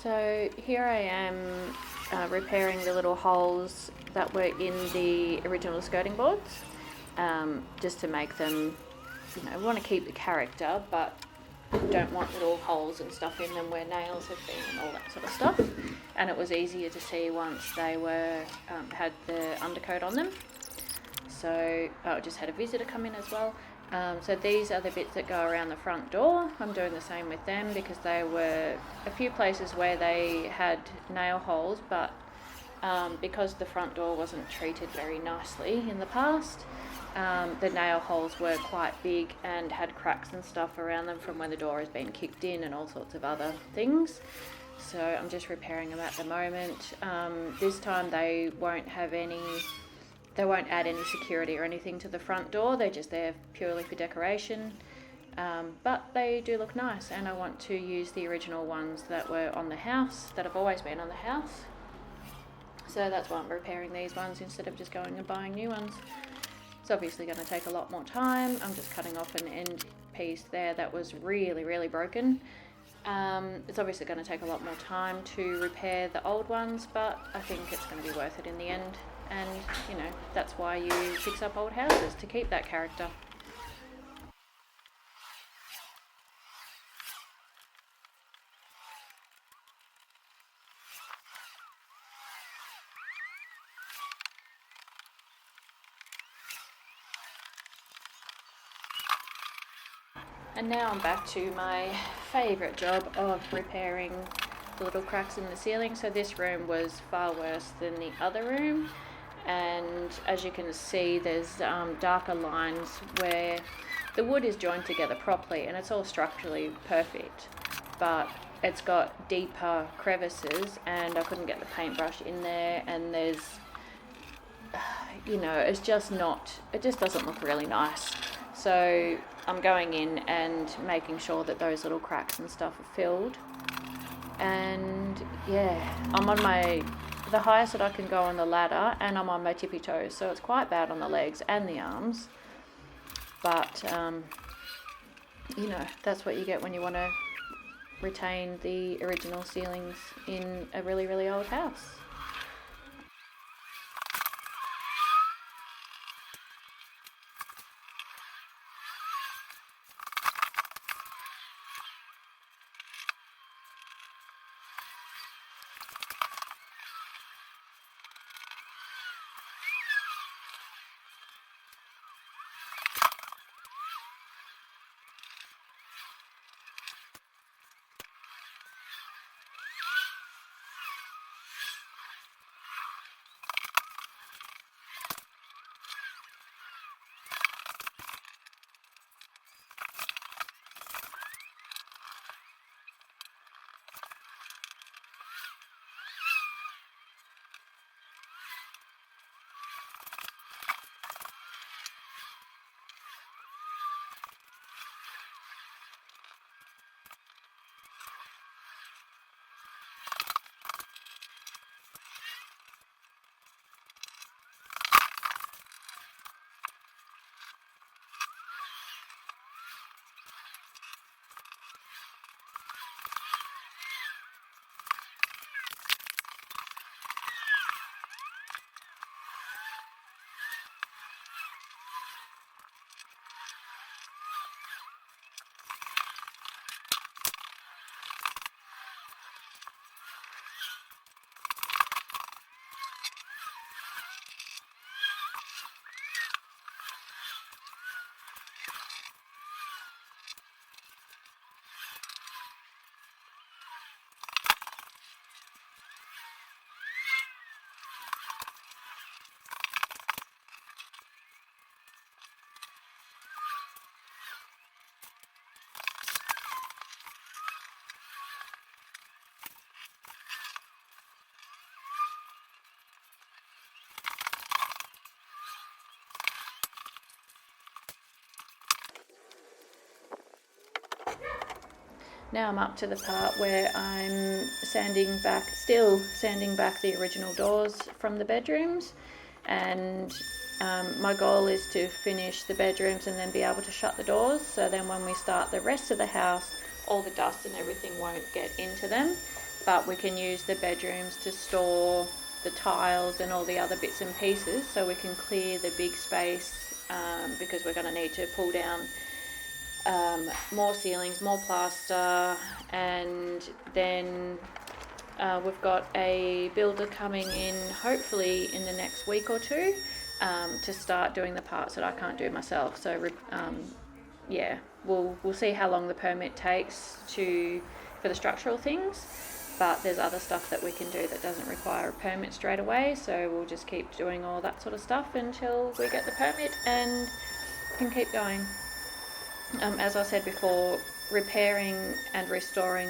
So here I am repairing the little holes that were in the original skirting boards, just to make them, we want to keep the character, but don't want little holes and stuff in them where nails have been and all that sort of stuff. And it was easier to see once they were had the undercoat on them. So I just had a visitor come in as well. So these are the bits that go around the front door. I'm doing the same with them because there were a few places where they had nail holes, but because the front door wasn't treated very nicely in the past, the nail holes were quite big and had cracks and stuff around them from when the door has been kicked in and all sorts of other things. So I'm just repairing them at the moment. This time they won't add any security or anything to the front door. They're just there purely for decoration. But they do look nice, and I want to use the original ones that were on the house, that have always been on the house. So that's why I'm repairing these ones instead of just going and buying new ones. It's obviously going to take a lot more time. I'm just cutting off an end piece there that was really, really broken. It's obviously going to take a lot more time to repair the old ones, but I think it's going to be worth it in the end. And, that's why you fix up old houses, to keep that character. And now I'm back to my favourite job of repairing the little cracks in the ceiling. So this room was far worse than the other room. And as you can see, there's darker lines where the wood is joined together properly and it's all structurally perfect, but it's got deeper crevices and I couldn't get the paintbrush in there, and there's, it just doesn't look really nice. So I'm going in and making sure that those little cracks and stuff are filled. And yeah, I'm on the highest that I can go on the ladder, and I'm on my tippy toes, so it's quite bad on the legs and the arms. But that's what you get when you want to retain the original ceilings in a really, really old house. Now I'm up to the part where I'm still sanding back the original doors from the bedrooms, and my goal is to finish the bedrooms and then be able to shut the doors, so then when we start the rest of the house, all the dust and everything won't get into them. but we can use the bedrooms to store the tiles and all the other bits and pieces, so we can clear the big space, because we're going to need to pull down more ceilings, more plaster, and then we've got a builder coming in hopefully in the next week or two, to start doing the parts that I can't do myself. So yeah, we'll see how long the permit takes for the structural things, but there's other stuff that we can do that doesn't require a permit straight away, so we'll just keep doing all that sort of stuff until we get the permit and can keep going. As I said before, repairing and restoring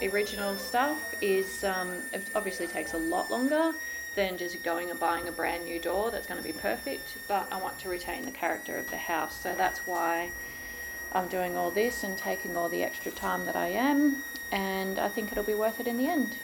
original stuff is it obviously takes a lot longer than just going and buying a brand new door that's going to be perfect, but I want to retain the character of the house, so that's why I'm doing all this and taking all the extra time that I am, and I think it'll be worth it in the end.